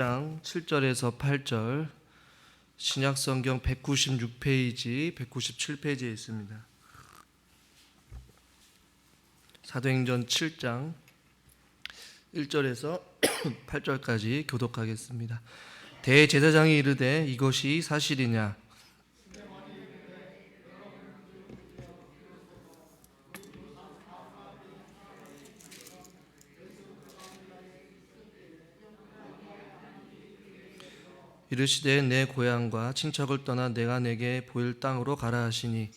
장 7절에서 8절 신약성경 196페이지, 197페이지에 있습니다. 사도행전 7장 1절에서 8절까지 교독하겠습니다. 대제사장이 이르되 이것이 사실이냐? 이르시되 내 고향과 친척을 떠나 내가 내게 보일 땅으로 가라 하시니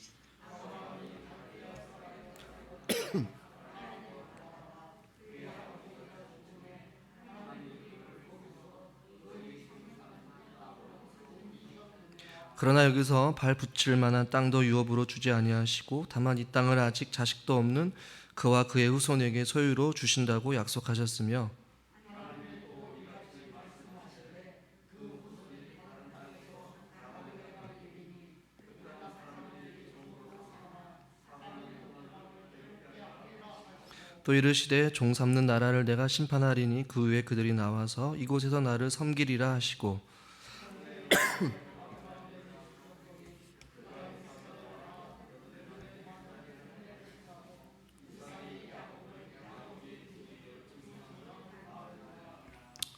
그러나 여기서 발 붙일 만한 땅도 유업으로 주지 아니하시고 다만 이 땅을 아직 자식도 없는 그와 그의 후손에게 소유로 주신다고 약속하셨으며 또 이르시되 종 삼는 나라를 내가 심판하리니 그 후에 그들이 나와서 이곳에서 나를 섬기리라 하시고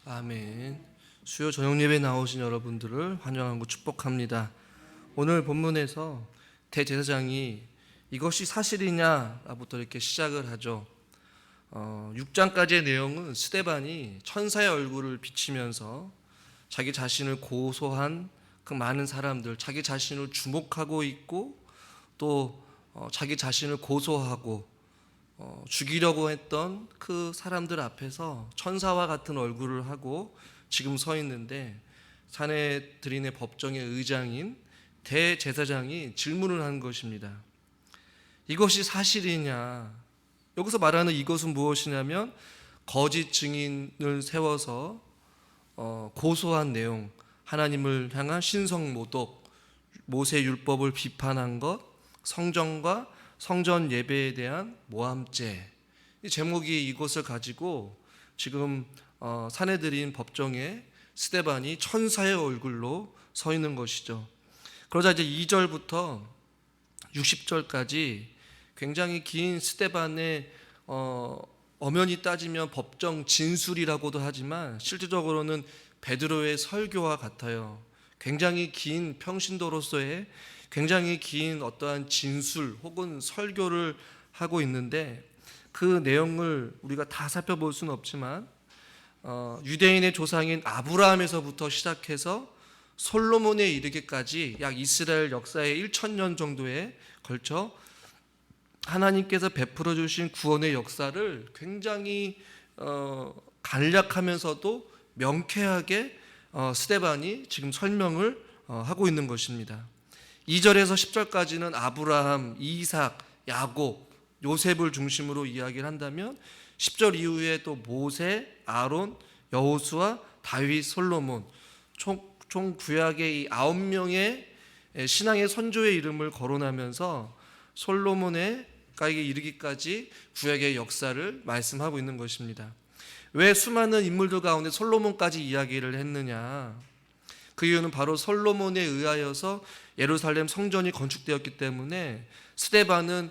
아멘. 수요 저녁 예배에 나오신 여러분들을 환영하고 축복합니다. 오늘 본문에서 대제사장이 이것이 사실이냐부터 이렇게 시작을 하죠. 6장까지의 내용은 스데반이 천사의 얼굴을 비치면서 자기 자신을 고소한 그 많은 사람들, 자기 자신을 주목하고 있고 또 자기 자신을 고소하고 죽이려고 했던 그 사람들 앞에서 천사와 같은 얼굴을 하고 지금 서 있는데 사내들인의 법정의 의장인 대제사장이 질문을 한 것입니다. 이것이 사실이냐? 여기서 말하는 이것은 무엇이냐면 거짓 증인을 세워서 고소한 내용, 하나님을 향한 신성모독, 모세 율법을 비판한 것, 성전과 성전 예배에 대한 모함죄. 이 제목이 이것을 가지고 지금 사내들인 법정에 스데반이 천사의 얼굴로 서 있는 것이죠. 그러자 이제 2절부터 60절까지 굉장히 긴 스데반의 엄연히 따지면 법정 진술이라고도 하지만 실질적으로는 베드로의 설교와 같아요. 굉장히 긴 평신도로서의 굉장히 긴 어떠한 진술 혹은 설교를 하고 있는데 그 내용을 우리가 다 살펴볼 수는 없지만 유대인의 조상인 아브라함에서부터 시작해서 솔로몬에 이르기까지 약 이스라엘 역사의 1000년 정도에 걸쳐 하나님께서 베풀어 주신 구원의 역사를 굉장히 간략하면서도 명쾌하게 스데반이 지금 설명을 하고 있는 것입니다. 2절에서 10절까지는 아브라함, 이삭, 야곱, 요셉을 중심으로 이야기를 한다면 10절 이후에 또 모세, 아론, 여호수아, 다윗, 솔로몬 총 구약의 이 9명의 신앙의 선조의 이름을 거론하면서 솔로몬에게 이르기까지 구약의 역사를 말씀하고 있는 것입니다. 왜 수많은 인물들 가운데 솔로몬까지 이야기를 했느냐? 그 이유는 바로 솔로몬에 의하여서 예루살렘 성전이 건축되었기 때문에 스데반은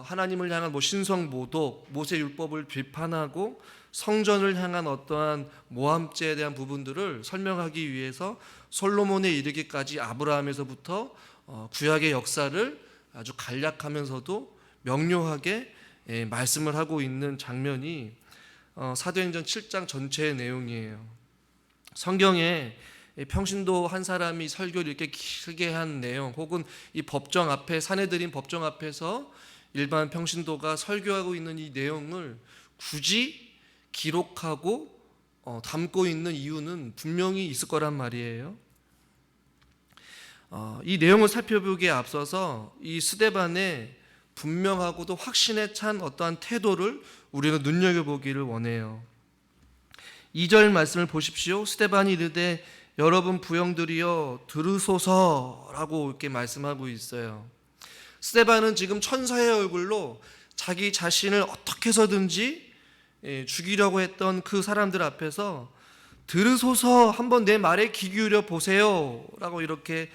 하나님을 향한 신성모독, 모세 율법을 비판하고 성전을 향한 어떠한 모함죄에 대한 부분들을 설명하기 위해서 솔로몬에 이르기까지 아브라함에서부터 구약의 역사를 아주 간략하면서도 명료하게 말씀을 하고 있는 장면이 사도행전 7장 전체의 내용이에요. 성경에 평신도 한 사람이 설교를 이렇게 길게 한 내용 혹은 이 법정 앞에 사내들인 법정 앞에서 일반 평신도가 설교하고 있는 이 내용을 굳이 기록하고 담고 있는 이유는 분명히 있을 거란 말이에요. 이 내용을 살펴보기에 앞서서 이 스데반의 분명하고도 확신에 찬 어떠한 태도를 우리가 눈여겨보기를 원해요. 2절 말씀을 보십시오. 스데반이 이르되 여러분 부형들이여 들으소서라고 이렇게 말씀하고 있어요. 스데반은 지금 천사의 얼굴로 자기 자신을 어떻게 해서든지 죽이려고 했던 그 사람들 앞에서 들으소서, 한번 내 말에 귀 기울여 보세요 라고 이렇게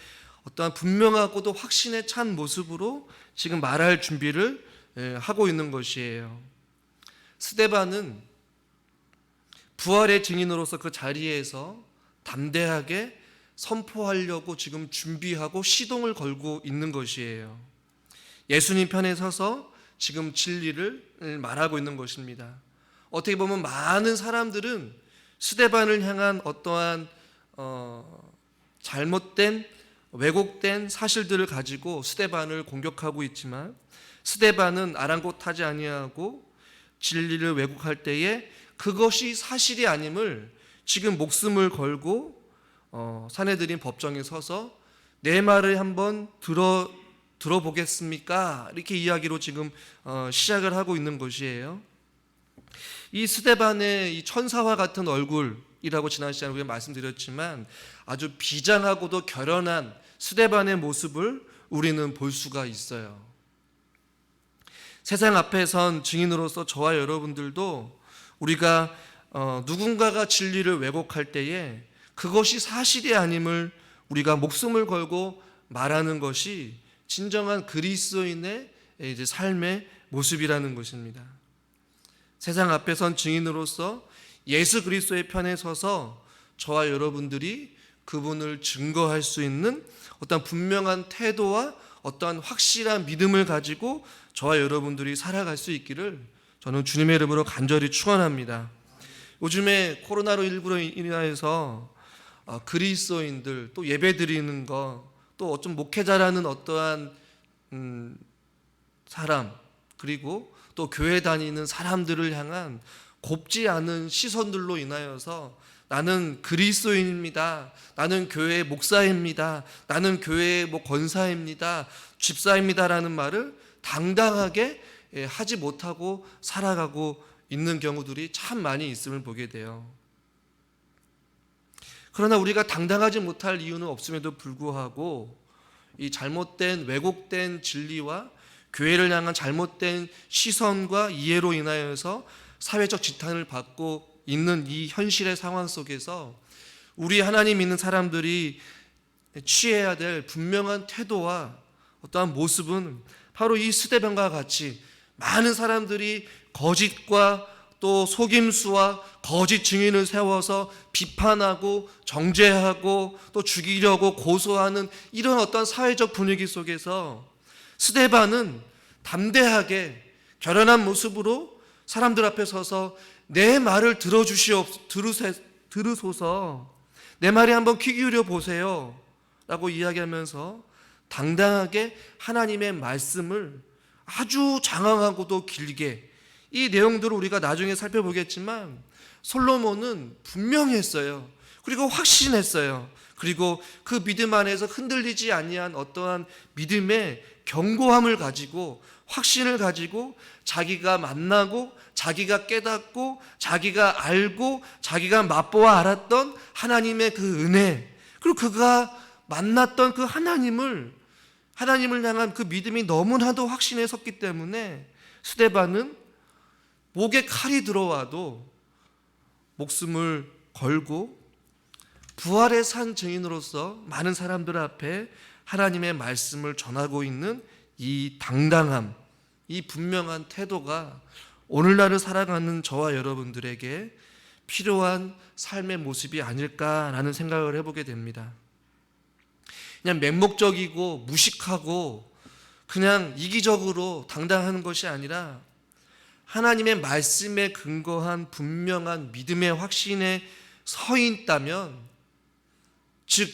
어떠한 분명하고도 확신에 찬 모습으로 지금 말할 준비를 하고 있는 것이에요. 스데반은 부활의 증인으로서 그 자리에서 담대하게 선포하려고 지금 준비하고 시동을 걸고 있는 것이에요. 예수님 편에 서서 지금 진리를 말하고 있는 것입니다. 어떻게 보면 많은 사람들은 스데반을 향한 어떠한 잘못된 왜곡된 사실들을 가지고 스데반을 공격하고 있지만, 스데반은 아랑곳하지 아니하고 진리를 왜곡할 때에 그것이 사실이 아님을 지금 목숨을 걸고 사내들인 법정에 서서 내 말을 한번 들어보겠습니까? 이렇게 이야기로 지금 시작을 하고 있는 것이에요. 이 스데반의 이 천사와 같은 얼굴이라고 지난 시간에 우리가 말씀드렸지만 아주 비장하고도 결연한 스데반의 모습을 우리는 볼 수가 있어요. 세상 앞에 선 증인으로서 저와 여러분들도 우리가 누군가가 진리를 왜곡할 때에 그것이 사실이 아님을 우리가 목숨을 걸고 말하는 것이 진정한 그리스도인의 이제 삶의 모습이라는 것입니다. 세상 앞에 선 증인으로서 예수 그리스도의 편에 서서 저와 여러분들이 그분을 증거할 수 있는 어떤 분명한 태도와 어떤 확실한 믿음을 가지고 저와 여러분들이 살아갈 수 있기를 저는 주님의 이름으로 간절히 축원합니다. 요즘에 코로나19로 인하여서 그리스도인들 또 예배드리는 거, 또 어떤 목회자라는 어떠한 사람, 그리고 또 교회 다니는 사람들을 향한 곱지 않은 시선들로 인하여서 나는 그리스도인입니다, 나는 교회의 목사입니다, 나는 교회의 권사입니다, 집사입니다라는 말을 당당하게 하지 못하고 살아가고 있는 경우들이 참 많이 있음을 보게 돼요. 그러나 우리가 당당하지 못할 이유는 없음에도 불구하고 이 잘못된 왜곡된 진리와 교회를 향한 잘못된 시선과 이해로 인하여서 사회적 지탄을 받고 있는 이 현실의 상황 속에서 우리 하나님 믿는 사람들이 취해야 될 분명한 태도와 어떠한 모습은 바로 이 스데반과 같이 많은 사람들이 거짓과 또 속임수와 거짓 증인을 세워서 비판하고 정죄하고 또 죽이려고 고소하는 이런 어떤 사회적 분위기 속에서 스데반은 담대하게 결연한 모습으로 사람들 앞에 서서 내 말을 들으소서, 내 말에 한번 귀 기울여 보세요 라고 이야기하면서 당당하게 하나님의 말씀을 아주 장황하고도 길게, 이 내용들을 우리가 나중에 살펴보겠지만 솔로몬은 분명했어요. 그리고 확신했어요. 그리고 그 믿음 안에서 흔들리지 아니한 어떠한 믿음의 견고함을 가지고, 확신을 가지고 자기가 만나고 자기가 깨닫고 자기가 알고 자기가 맛보아 알았던 하나님의 그 은혜, 그리고 그가 만났던 그 하나님을 향한 그 믿음이 너무나도 확신에 섰기 때문에 스데반은 목에 칼이 들어와도 목숨을 걸고 부활의 산 증인으로서 많은 사람들 앞에 하나님의 말씀을 전하고 있는 이 당당함, 이 분명한 태도가 오늘날을 살아가는 저와 여러분들에게 필요한 삶의 모습이 아닐까라는 생각을 해보게 됩니다. 그냥 맹목적이고 무식하고 그냥 이기적으로 당당한 것이 아니라 하나님의 말씀에 근거한 분명한 믿음의 확신에 서 있다면, 즉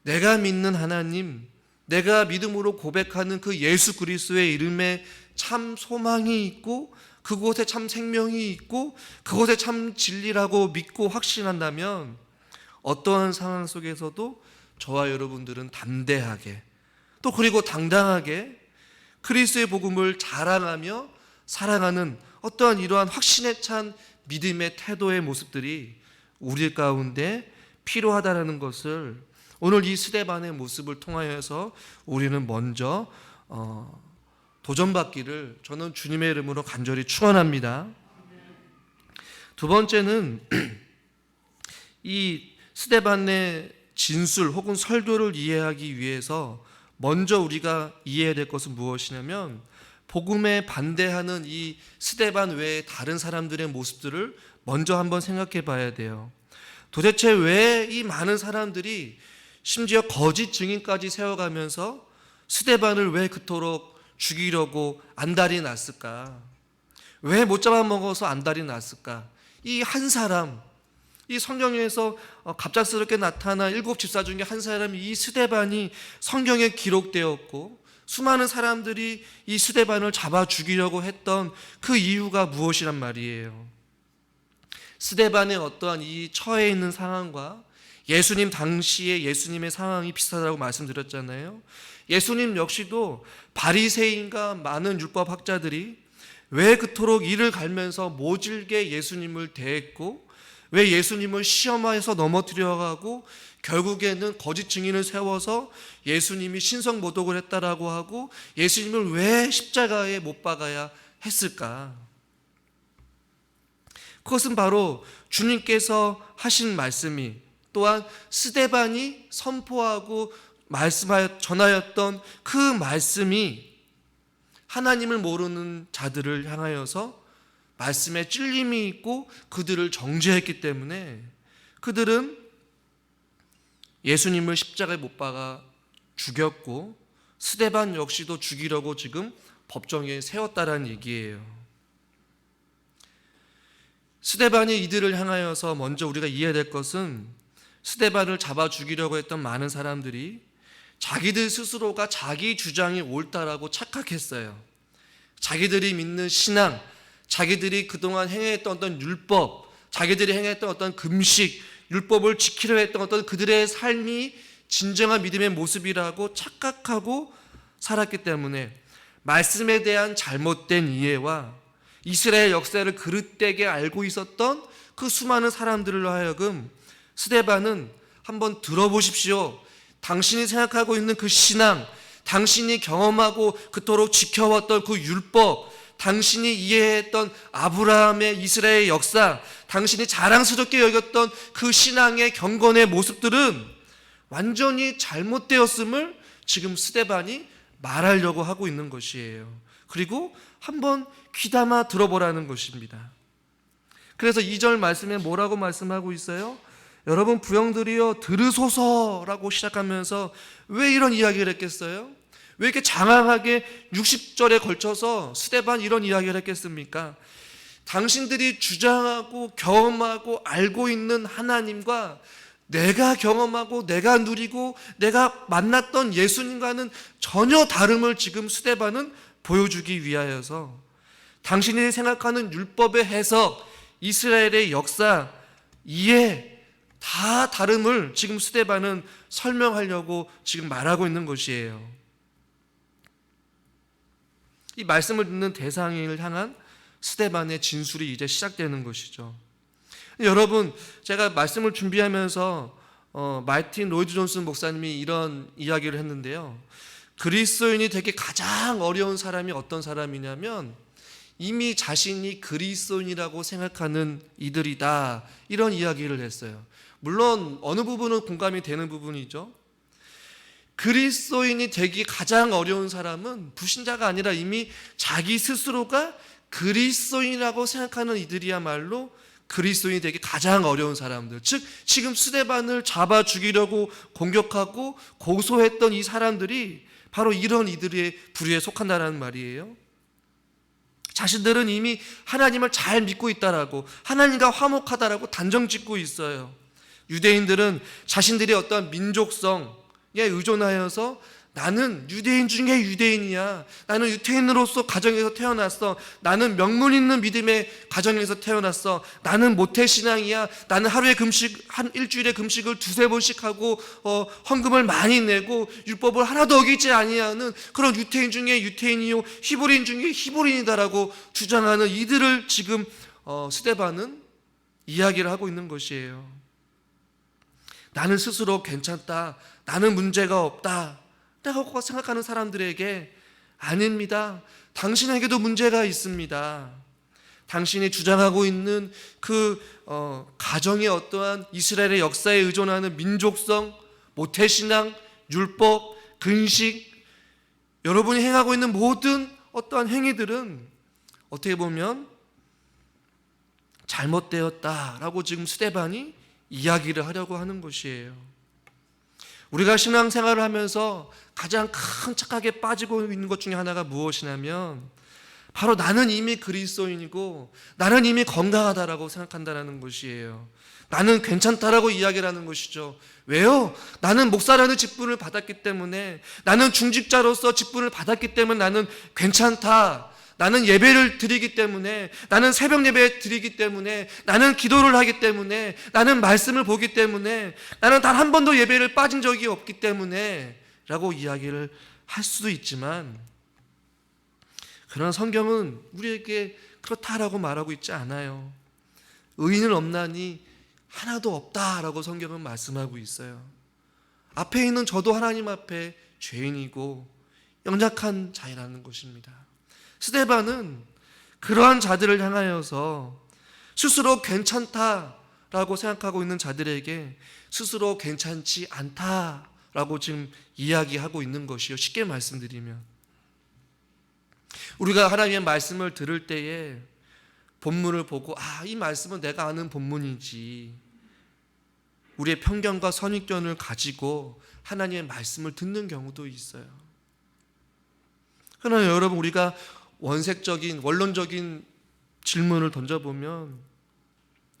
내가 믿는 하나님, 내가 믿음으로 고백하는 그 예수 그리스도의 이름에 참 소망이 있고 그곳에 참 생명이 있고 그곳에 참 진리라고 믿고 확신한다면 어떠한 상황 속에서도 저와 여러분들은 담대하게 또 그리고 당당하게 그리스도의 복음을 자랑하며 살아가는 어떠한 이러한 확신에 찬 믿음의 태도의 모습들이 우리 가운데 필요하다는 것을 오늘 이 스데반의 모습을 통하여서 우리는 먼저 도전받기를 저는 주님의 이름으로 간절히 축원합니다. 두 번째는 이 스데반의 진술 혹은 설교를 이해하기 위해서 먼저 우리가 이해해야 될 것은 무엇이냐면, 복음에 반대하는 이 스데반 외에 다른 사람들의 모습들을 먼저 한번 생각해 봐야 돼요. 도대체 왜 이 많은 사람들이 심지어 거짓 증인까지 세워가면서 스데반을 왜 그토록 죽이려고 안달이 났을까? 왜 못 잡아먹어서 안달이 났을까? 이 한 사람, 이 성경에서 갑작스럽게 나타난 7 집사 중에 한 사람이 이 스데반이 성경에 기록되었고, 수많은 사람들이 이 스데반을 잡아 죽이려고 했던 그 이유가 무엇이란 말이에요. 스데반의 어떠한 이 처해 있는 상황과 예수님 당시의 예수님의 상황이 비슷하다고 말씀드렸잖아요. 예수님 역시도 바리새인과 많은 율법학자들이 왜 그토록 이를 갈면서 모질게 예수님을 대했고, 왜 예수님을 시험하여서 넘어뜨려가고 결국에는 거짓 증인을 세워서 예수님이 신성모독을 했다라고 하고 예수님을 왜 십자가에 못 박아야 했을까? 그것은 바로 주님께서 하신 말씀이, 또한 스데반이 선포하고 전하였던 그 말씀이 하나님을 모르는 자들을 향하여서 말씀에 찔림이 있고 그들을 정죄했기 때문에 그들은 예수님을 십자가에 못 박아 죽였고, 스데반 역시도 죽이려고 지금 법정에 세웠다라는 얘기예요. 스데반이 이들을 향하여서 먼저 우리가 이해해야 될 것은, 스데반을 잡아 죽이려고 했던 많은 사람들이 자기들 스스로가 자기 주장이 옳다라고 착각했어요. 자기들이 믿는 신앙, 자기들이 그동안 행했던 어떤 율법, 자기들이 행했던 어떤 금식, 율법을 지키려 했던 어떤 그들의 삶이 진정한 믿음의 모습이라고 착각하고 살았기 때문에 말씀에 대한 잘못된 이해와 이스라엘 역사를 그릇되게 알고 있었던 그 수많은 사람들로 하여금 스데반은 한번 들어보십시오. 당신이 생각하고 있는 그 신앙, 당신이 경험하고 그토록 지켜왔던 그 율법, 당신이 이해했던 아브라함의 이스라엘 역사, 당신이 자랑스럽게 여겼던 그 신앙의 경건의 모습들은 완전히 잘못되었음을 지금 스데반이 말하려고 하고 있는 것이에요. 그리고 한번 귀담아 들어보라는 것입니다. 그래서 2절 말씀에 뭐라고 말씀하고 있어요? 여러분 부형들이여 들으소서라고 시작하면서 왜 이런 이야기를 했겠어요? 왜 이렇게 장황하게 60절에 걸쳐서 스데반 이런 이야기를 했겠습니까? 당신들이 주장하고 경험하고 알고 있는 하나님과 내가 경험하고 내가 누리고 내가 만났던 예수님과는 전혀 다름을 지금 스데반은 보여주기 위하여서 당신이 생각하는 율법의 해석, 이스라엘의 역사, 이해 다 다름을 지금 스데반은 설명하려고 지금 말하고 있는 것이에요. 이 말씀을 듣는 대상을 향한 스데반의 진술이 이제 시작되는 것이죠. 여러분, 제가 말씀을 준비하면서 마틴 로이드 존슨 목사님이 이런 이야기를 했는데요. 그리스도인이 되기 가장 어려운 사람이 어떤 사람이냐면 이미 자신이 그리스도인이라고 생각하는 이들이다, 이런 이야기를 했어요. 물론 어느 부분은 공감이 되는 부분이죠. 그리스도인이 되기 가장 어려운 사람은 불신자가 아니라 이미 자기 스스로가 그리스도인이라고 생각하는 이들이야말로 그리스도인이 되기 가장 어려운 사람들, 즉 지금 스데반을 잡아 죽이려고 공격하고 고소했던 이 사람들이 바로 이런 이들의 부류에 속한다는 말이에요. 자신들은 이미 하나님을 잘 믿고 있다라고, 하나님과 화목하다라고 단정짓고 있어요. 유대인들은 자신들의 어떤 민족성에 의존하여서 나는 유대인 중에 유대인이야, 나는 유태인으로서 가정에서 태어났어, 나는 명문 있는 믿음의 가정에서 태어났어, 나는 모태신앙이야, 나는 하루에 금식, 일주일에 금식을 2-3번씩 하고 헌금을 많이 내고 율법을 하나도 어기지 아니하는 그런 유태인 중에 유태인이요 히브리인 중에 히브리인이다라고 주장하는 이들을 지금 스데반은 이야기를 하고 있는 것이에요. 나는 스스로 괜찮다, 나는 문제가 없다 라고 생각하는 사람들에게 아닙니다, 당신에게도 문제가 있습니다. 당신이 주장하고 있는 그 가정의 어떠한 이스라엘의 역사에 의존하는 민족성, 모태신앙, 율법, 근식, 여러분이 행하고 있는 모든 어떠한 행위들은 어떻게 보면 잘못되었다라고 지금 스데반이 이야기를 하려고 하는 것이에요. 우리가 신앙생활을 하면서 가장 큰 착각에 빠지고 있는 것 중에 하나가 무엇이냐면 바로 나는 이미 그리스도인이고 나는 이미 건강하다라고 생각한다는 것이에요. 나는 괜찮다라고 이야기를 하는 것이죠. 왜요? 나는 목사라는 직분을 받았기 때문에, 나는 중직자로서 직분을 받았기 때문에 나는 괜찮다. 나는 예배를 드리기 때문에, 나는 새벽 예배 드리기 때문에, 나는 기도를 하기 때문에, 나는 말씀을 보기 때문에, 나는 단 한 번도 예배를 빠진 적이 없기 때문에 라고 이야기를 할 수도 있지만, 그러나 성경은 우리에게 그렇다라고 말하고 있지 않아요. 의인은 없나니 하나도 없다라고 성경은 말씀하고 있어요. 앞에 있는 저도 하나님 앞에 죄인이고 연약한 자이라는 것입니다. 스데반은 그러한 자들을 향하여서 스스로 괜찮다라고 생각하고 있는 자들에게 스스로 괜찮지 않다라고 지금 이야기하고 있는 것이요. 쉽게 말씀드리면 우리가 하나님의 말씀을 들을 때에 본문을 보고 이 말씀은 내가 아는 본문이지, 우리의 편견과 선입견을 가지고 하나님의 말씀을 듣는 경우도 있어요. 그러나 여러분, 우리가 원색적인 원론적인 질문을 던져보면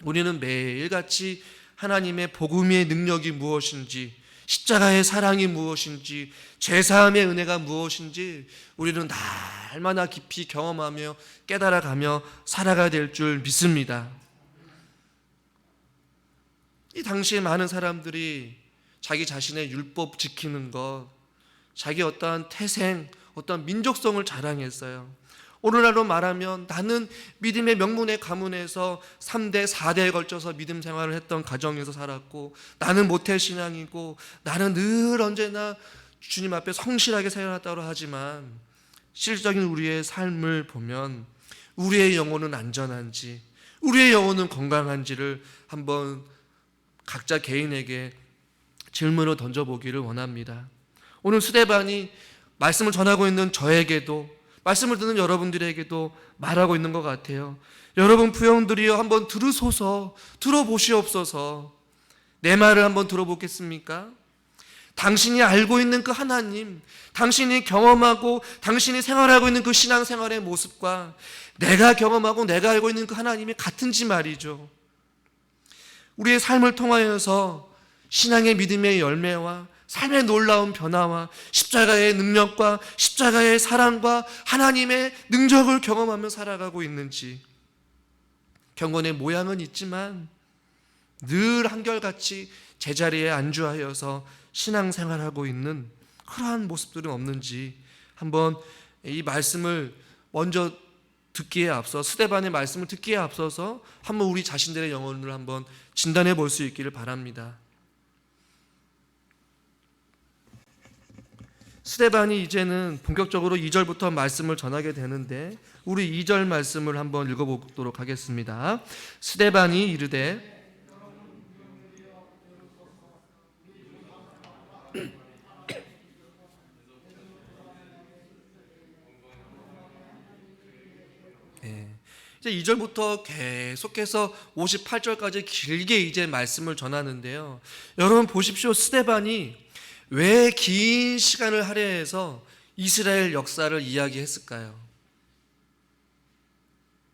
우리는 매일같이 하나님의 복음의 능력이 무엇인지, 십자가의 사랑이 무엇인지, 죄사함의 은혜가 무엇인지 우리는 날마다 깊이 경험하며 깨달아가며 살아가야 될 줄 믿습니다. 이 당시에 많은 사람들이 자기 자신의 율법 지키는 것, 자기 어떠한 태생, 어떠한 민족성을 자랑했어요. 오늘날로 말하면 나는 믿음의 명문의 가문에서 3대, 4대에 걸쳐서 믿음 생활을 했던 가정에서 살았고, 나는 모태신앙이고, 나는 늘 언제나 주님 앞에 성실하게 살아왔다고 하지만 실질적인 우리의 삶을 보면 우리의 영혼은 안전한지, 우리의 영혼은 건강한지를 한번 각자 개인에게 질문을 던져보기를 원합니다. 오늘 스데반이 말씀을 전하고 있는 저에게도, 말씀을 듣는 여러분들에게도 말하고 있는 것 같아요. 여러분 부형들이여, 한번 들으소서, 들어보시옵소서. 내 말을 한번 들어보겠습니까? 당신이 알고 있는 그 하나님, 당신이 경험하고 당신이 생활하고 있는 그 신앙생활의 모습과 내가 경험하고 내가 알고 있는 그 하나님이 같은지 말이죠. 우리의 삶을 통하여서 신앙의 믿음의 열매와 삶의 놀라운 변화와 십자가의 능력과 십자가의 사랑과 하나님의 능력을 경험하며 살아가고 있는지, 경건의 모양은 있지만 늘 한결같이 제자리에 안주하여서 신앙생활하고 있는 그러한 모습들은 없는지 한번 이 말씀을 먼저 듣기에 앞서, 스데반의 말씀을 듣기에 앞서서 한번 우리 자신들의 영혼을 한번 진단해 볼 수 있기를 바랍니다. 스데반이 이제는 본격적으로 2절부터 말씀을 전하게 되는데, 우리 2절 말씀을 한번 읽어보도록 하겠습니다. 스데반이 이르되 이제 2절부터 계속해서 58절까지 길게 이제 말씀을 전하는데요. 여러분 보십시오. 스데반이 왜 긴 시간을 할애해서 이스라엘 역사를 이야기했을까요?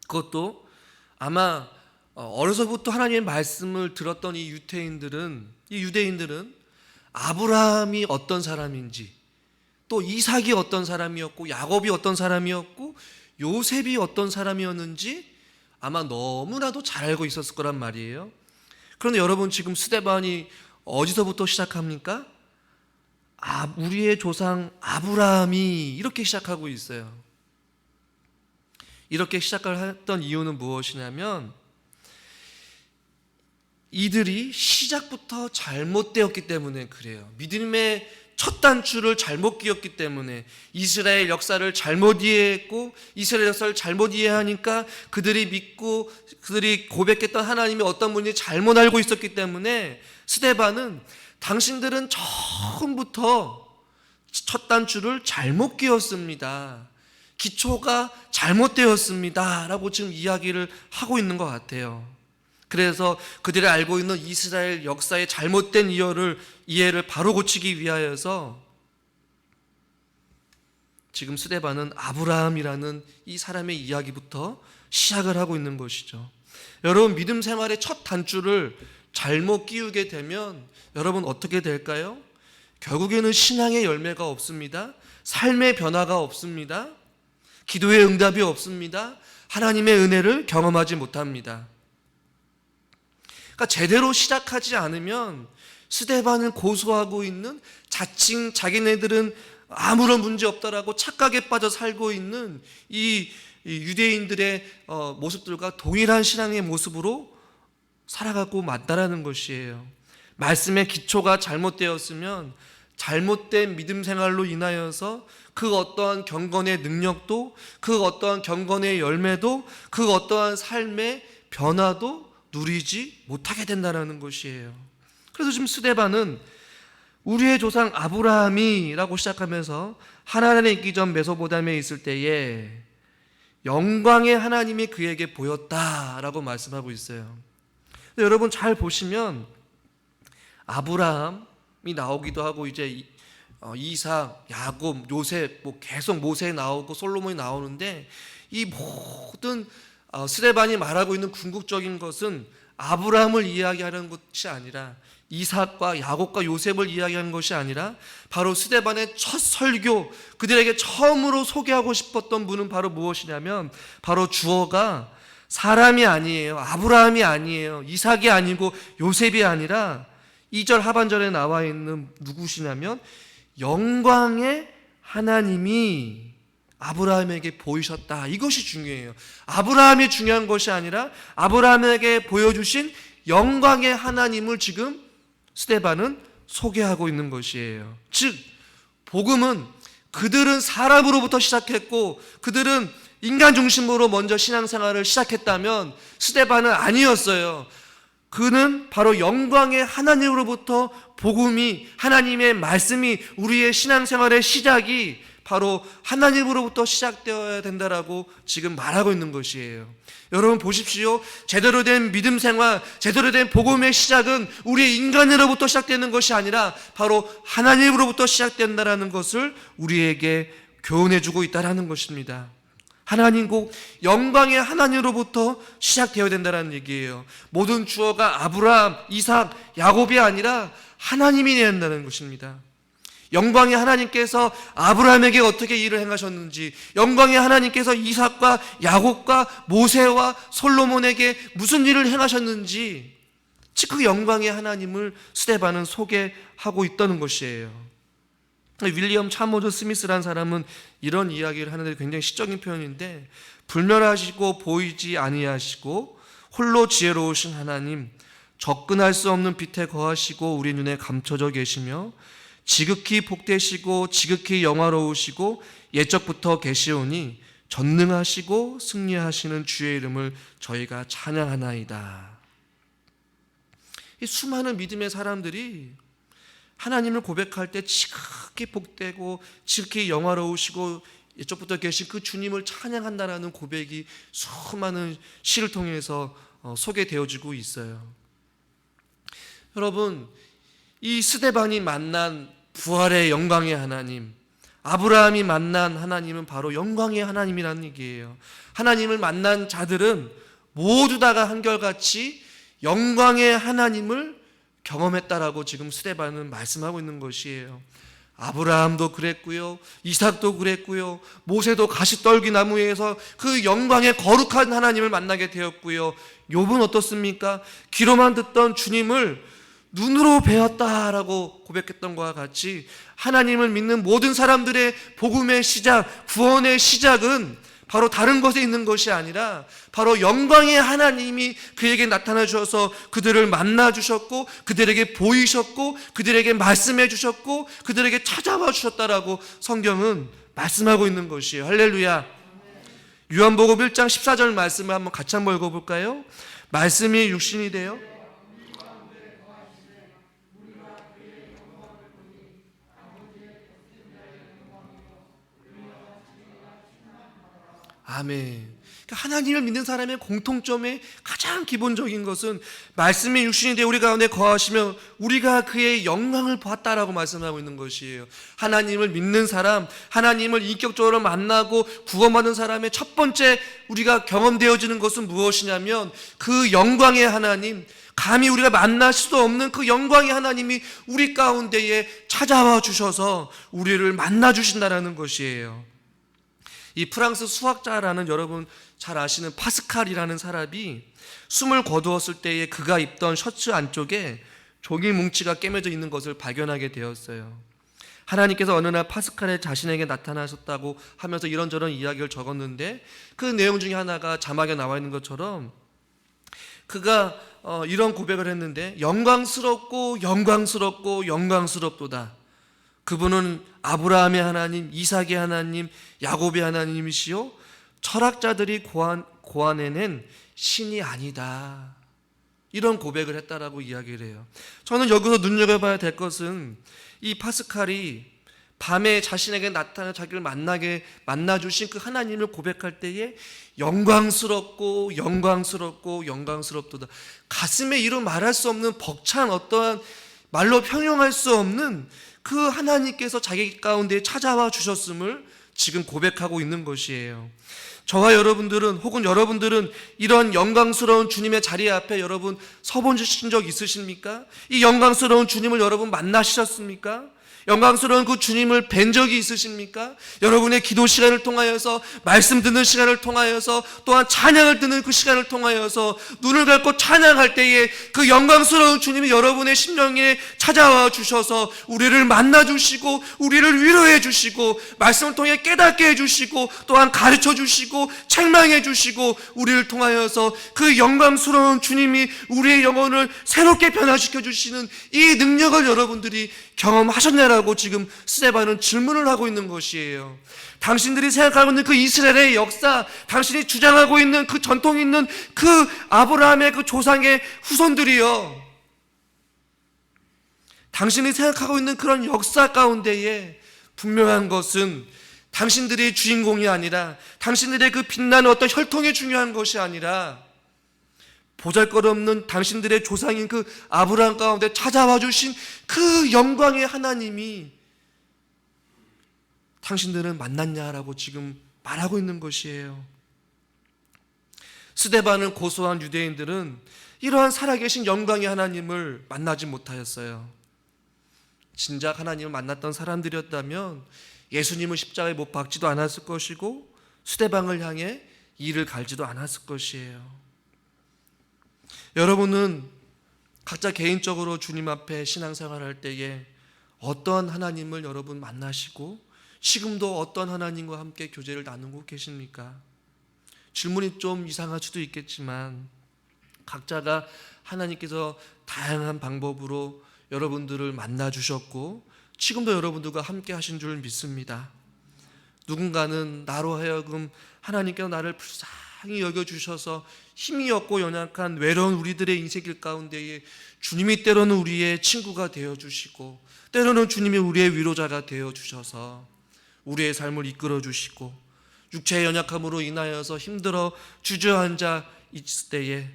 그것도 아마 어려서부터 하나님의 말씀을 들었던 이 유대인들은 아브라함이 어떤 사람인지, 또 이삭이 어떤 사람이었고, 야곱이 어떤 사람이었고, 요셉이 어떤 사람이었는지 아마 너무나도 잘 알고 있었을 거란 말이에요. 그런데 여러분, 지금 스데반이 어디서부터 시작합니까? 우리의 조상 아브라함이, 이렇게 시작하고 있어요. 이렇게 시작을 했던 이유는 무엇이냐면 이들이 시작부터 잘못되었기 때문에 그래요. 믿음의 첫 단추를 잘못 끼웠기 때문에 이스라엘 역사를 잘못 이해했고 이스라엘 역사를 잘못 이해하니까 그들이 믿고 그들이 고백했던 하나님이 어떤 분인지 잘못 알고 있었기 때문에 스데반은 당신들은 처음부터 첫 단추를 잘못 끼웠습니다. 기초가 잘못되었습니다. 라고 지금 이야기를 하고 있는 것 같아요. 그래서 그들이 알고 있는 이스라엘 역사의 잘못된 이해를 바로 고치기 위하여서 지금 스데반은 아브라함이라는 이 사람의 이야기부터 시작을 하고 있는 것이죠. 여러분, 믿음 생활의 첫 단추를 잘못 끼우게 되면 여러분 어떻게 될까요? 결국에는 신앙의 열매가 없습니다. 삶의 변화가 없습니다. 기도의 응답이 없습니다. 하나님의 은혜를 경험하지 못합니다. 그러니까 제대로 시작하지 않으면 스데반을 고소하고 있는 자칭 자기네들은 아무런 문제 없다라고 착각에 빠져 살고 있는 이 유대인들의 모습들과 동일한 신앙의 모습으로 살아가고 맞다라는 것이에요. 말씀의 기초가 잘못되었으면 잘못된 믿음 생활로 인하여서 그 어떠한 경건의 능력도, 그 어떠한 경건의 열매도, 그 어떠한 삶의 변화도 누리지 못하게 된다는 것이에요. 그래서 지금 스데반은 우리의 조상 아브라함이라고 시작하면서 하나님에 있기 전 메소포타미아에 있을 때에 영광의 하나님이 그에게 보였다라고 말씀하고 있어요. 여러분 잘 보시면 아브라함이 나오기도 하고 이제 이삭, 야곱, 요셉 계속 모세 나오고 솔로몬이 나오는데 이 모든 스데반이 말하고 있는 궁극적인 것은 아브라함을 이야기하는 것이 아니라 이삭과 야곱과 요셉을 이야기하는 것이 아니라 바로 스데반의 첫 설교, 그들에게 처음으로 소개하고 싶었던 분은 바로 무엇이냐면 바로 주어가 사람이 아니에요. 아브라함이 아니에요. 이삭이 아니고 요셉이 아니라 2절 하반절에 나와 있는 누구시냐면 영광의 하나님이 아브라함에게 보이셨다. 이것이 중요해요. 아브라함이 중요한 것이 아니라 아브라함에게 보여주신 영광의 하나님을 지금 스데반은 소개하고 있는 것이에요. 즉 복음은 그들은 사람으로부터 시작했고 그들은 인간 중심으로 먼저 신앙생활을 시작했다면 스데반은 아니었어요. 그는 바로 영광의 하나님으로부터 복음이, 하나님의 말씀이, 우리의 신앙생활의 시작이 바로 하나님으로부터 시작되어야 된다라고 지금 말하고 있는 것이에요. 여러분 보십시오. 제대로 된 믿음 생활, 제대로 된 복음의 시작은 우리의 인간으로부터 시작되는 것이 아니라 바로 하나님으로부터 시작된다라는 것을 우리에게 교훈해주고 있다라는 것입니다. 하나님 꼭 영광의 하나님으로부터 시작되어야 된다는 얘기예요. 모든 주어가 아브라함, 이삭, 야곱이 아니라 하나님이 되어야 된다는 것입니다. 영광의 하나님께서 아브라함에게 어떻게 일을 행하셨는지, 영광의 하나님께서 이삭과 야곱과 모세와 솔로몬에게 무슨 일을 행하셨는지, 즉 그 영광의 하나님을 스데반은 소개하고 있다는 것이에요. 윌리엄 차모드 스미스라는 사람은 이런 이야기를 하는데 굉장히 시적인 표현인데, 불멸하시고 보이지 아니하시고 홀로 지혜로우신 하나님, 접근할 수 없는 빛에 거하시고 우리 눈에 감춰져 계시며 지극히 복되시고 지극히 영화로우시고 옛적부터 계시오니 전능하시고 승리하시는 주의 이름을 저희가 찬양하나이다. 이 수많은 믿음의 사람들이 하나님을 고백할 때 지극히 복되고 지극히 영화로우시고 옛적부터 계신 그 주님을 찬양한다라는 고백이 수많은 시를 통해서 소개되어지고 있어요. 여러분, 이 스데반이 만난 부활의 영광의 하나님, 아브라함이 만난 하나님은 바로 영광의 하나님이라는 얘기예요. 하나님을 만난 자들은 모두 다가 한결같이 영광의 하나님을 경험했다라고 지금 스데반은 말씀하고 있는 것이에요. 아브라함도 그랬고요, 이삭도 그랬고요, 모세도 가시떨기 나무에서 그 영광의 거룩한 하나님을 만나게 되었고요, 욥은 어떻습니까? 귀로만 듣던 주님을 눈으로 배웠다라고 고백했던 것과 같이 하나님을 믿는 모든 사람들의 복음의 시작, 구원의 시작은 바로 다른 것에 있는 것이 아니라 바로 영광의 하나님이 그에게 나타나 주셔서 그들을 만나 주셨고, 그들에게 보이셨고, 그들에게 말씀해 주셨고, 그들에게 찾아와 주셨다라고 성경은 말씀하고 있는 것이에요. 할렐루야. 요한복음 1장 14절 말씀을 한번 같이 한번 읽어볼까요? 말씀이 육신이 되어 아멘. 하나님을 믿는 사람의 공통점의 가장 기본적인 것은 말씀이 육신이 되어 우리 가운데 거하시며 우리가 그의 영광을 보았다라고 말씀하고 있는 것이에요. 하나님을 믿는 사람, 하나님을 인격적으로 만나고 구원받은 사람의 첫 번째 우리가 경험되어지는 것은 무엇이냐면 그 영광의 하나님, 감히 우리가 만날 수도 없는 그 영광의 하나님이 우리 가운데에 찾아와 주셔서 우리를 만나 주신다라는 것이에요. 이 프랑스 수학자라는 여러분 잘 아시는 파스칼이라는 사람이 숨을 거두었을 때에 그가 입던 셔츠 안쪽에 종이 뭉치가 깨매져 있는 것을 발견하게 되었어요. 하나님께서 어느 날 파스칼의 자신에게 나타나셨다고 하면서 이런저런 이야기를 적었는데 그 내용 중에 하나가 자막에 나와 있는 것처럼 그가 이런 고백을 했는데 영광스럽고 영광스럽고 영광스럽도다. 그분은 아브라함의 하나님, 이삭의 하나님, 야곱의 하나님이시요 철학자들이 고안해낸 신이 아니다. 이런 고백을 했다라고 이야기를 해요. 저는 여기서 눈여겨봐야 될 것은 이 파스칼이 밤에 자신에게 나타나 자기를 만나주신 그 하나님을 고백할 때에 영광스럽고 영광스럽고 영광스럽도다. 가슴에 이루 말할 수 없는 벅찬 어떠한 말로 형용할 수 없는 그 하나님께서 자기 가운데 찾아와 주셨음을 지금 고백하고 있는 것이에요. 저와 여러분들은 혹은 여러분들은 이런 영광스러운 주님의 자리 앞에 여러분 서보신 적 있으십니까? 이 영광스러운 주님을 여러분 만나셨습니까? 영광스러운 그 주님을 뵌 적이 있으십니까? 여러분의 기도 시간을 통하여서, 말씀 듣는 시간을 통하여서, 또한 찬양을 듣는 그 시간을 통하여서 눈을 감고 찬양할 때에 그 영광스러운 주님이 여러분의 심령에 찾아와 주셔서 우리를 만나 주시고 우리를 위로해 주시고 말씀을 통해 깨닫게 해 주시고 또한 가르쳐 주시고 책망해 주시고 우리를 통하여서 그 영광스러운 주님이 우리의 영혼을 새롭게 변화시켜 주시는 이 능력을 여러분들이 경험하셨냐라고 지금 스데반은 질문을 하고 있는 것이에요. 당신들이 생각하고 있는 그 이스라엘의 역사, 당신이 주장하고 있는 그 전통 있는 그 아브라함의 그 조상의 후손들이요, 당신이 생각하고 있는 그런 역사 가운데에 분명한 것은 당신들의 주인공이 아니라, 당신들의 그 빛나는 어떤 혈통이 중요한 것이 아니라 보잘것없는 당신들의 조상인 그 아브라함 가운데 찾아와 주신 그 영광의 하나님이 당신들은 만났냐라고 지금 말하고 있는 것이에요. 스데반을 고소한 유대인들은 이러한 살아계신 영광의 하나님을 만나지 못하였어요. 진작 하나님을 만났던 사람들이었다면 예수님을 십자가에 못 박지도 않았을 것이고 스데반을 향해 이를 갈지도 않았을 것이에요. 여러분은 각자 개인적으로 주님 앞에 신앙생활할 때에 어떤 하나님을 여러분 만나시고 지금도 어떤 하나님과 함께 교제를 나누고 계십니까? 질문이 좀 이상할 수도 있겠지만 각자가 하나님께서 다양한 방법으로 여러분들을 만나 주셨고 지금도 여러분들과 함께 하신 줄 믿습니다. 누군가는 나로 하여금 하나님께서 나를 불쌍히 여겨주셔서 힘이 없고 연약한 외로운 우리들의 인생길 가운데에 주님이 때로는 우리의 친구가 되어주시고 때로는 주님이 우리의 위로자가 되어주셔서 우리의 삶을 이끌어주시고 육체의 연약함으로 인하여서 힘들어 주저앉아 있을 때에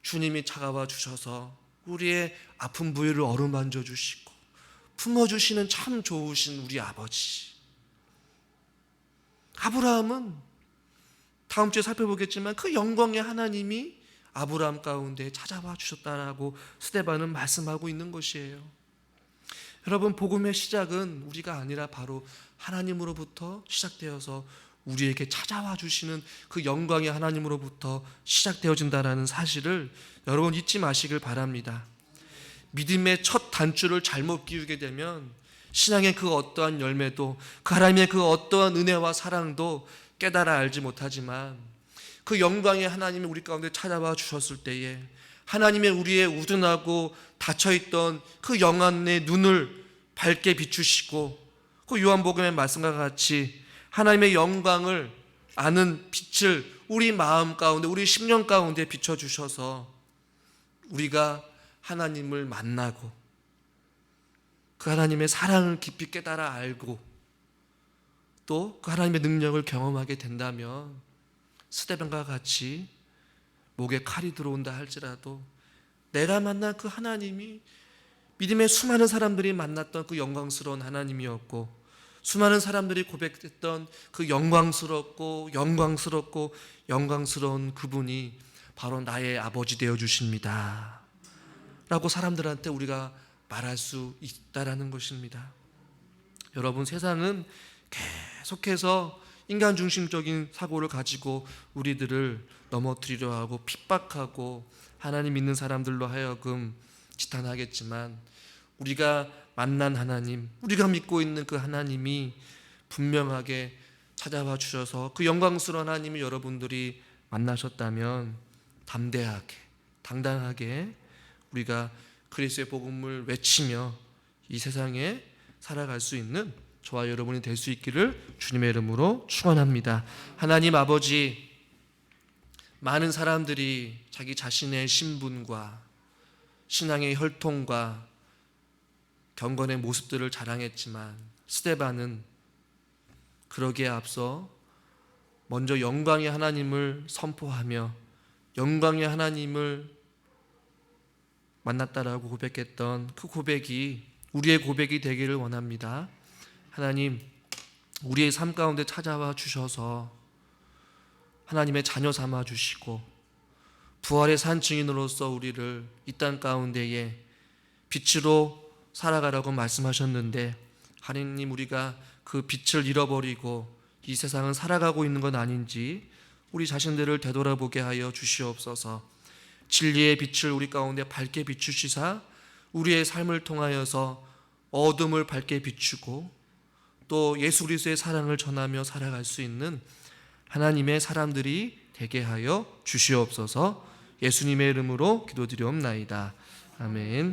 주님이 차가워 주셔서 우리의 아픈 부위를 어루만져 주시고 품어주시는 참 좋으신 우리 아버지. 아브라함은 다음 주에 살펴보겠지만 그 영광의 하나님이 아브라함 가운데 찾아와 주셨다라고 스데반은 말씀하고 있는 것이에요. 여러분, 복음의 시작은 우리가 아니라 바로 하나님으로부터 시작되어서 우리에게 찾아와 주시는 그 영광의 하나님으로부터 시작되어진다는 사실을 여러분 잊지 마시길 바랍니다. 믿음의 첫 단추를 잘못 끼우게 되면 신앙의 그 어떠한 열매도 그 하나님의 그 어떠한 은혜와 사랑도 깨달아 알지 못하지만 그 영광의 하나님이 우리 가운데 찾아와 주셨을 때에 하나님의 우리의 우둔하고 닫혀있던 그 영안의 눈을 밝게 비추시고 그 요한복음의 말씀과 같이 하나님의 영광을 아는 빛을 우리 마음 가운데 우리 심령 가운데 비춰주셔서 우리가 하나님을 만나고 그 하나님의 사랑을 깊이 깨달아 알고 또 그 하나님의 능력을 경험하게 된다면 스데반과 같이 목에 칼이 들어온다 할지라도 내가 만난 그 하나님이 믿음의 수많은 사람들이 만났던 그 영광스러운 하나님이었고 수많은 사람들이 고백했던 그 영광스럽고 영광스러운 그분이 바로 나의 아버지 되어 주십니다 라고 사람들한테 우리가 말할 수 있다라는 것입니다. 여러분, 세상은 계속해서 인간 중심적인 사고를 가지고 우리들을 넘어뜨리려 하고 핍박하고 하나님 믿는 사람들로 하여금 지탄하겠지만 우리가 만난 하나님, 우리가 믿고 있는 그 하나님이 분명하게 찾아와 주셔서 그 영광스러운 하나님이 여러분들이 만나셨다면 담대하게 당당하게 우리가 그리스도의 복음을 외치며 이 세상에 살아갈 수 있는 저와 여러분이 될 수 있기를 주님의 이름으로 축원합니다. 하나님 아버지, 많은 사람들이 자기 자신의 신분과 신앙의 혈통과 경건의 모습들을 자랑했지만 스데반은 그러기에 앞서 먼저 영광의 하나님을 선포하며 영광의 하나님을 만났다라고 고백했던 그 고백이 우리의 고백이 되기를 원합니다. 하나님, 우리의 삶 가운데 찾아와 주셔서 하나님의 자녀 삼아 주시고 부활의 산 증인으로서 우리를 이 땅 가운데에 빛으로 살아가라고 말씀하셨는데 하나님, 우리가 그 빛을 잃어버리고 이 세상은 살아가고 있는 건 아닌지 우리 자신들을 되돌아보게 하여 주시옵소서. 진리의 빛을 우리 가운데 밝게 비추시사 우리의 삶을 통하여서 어둠을 밝게 비추고 또 예수 그리스도의 사랑을 전하며 살아갈 수 있는 하나님의 사람들이 되게 하여 주시옵소서. 예수님의 이름으로 기도드리옵나이다. 아멘.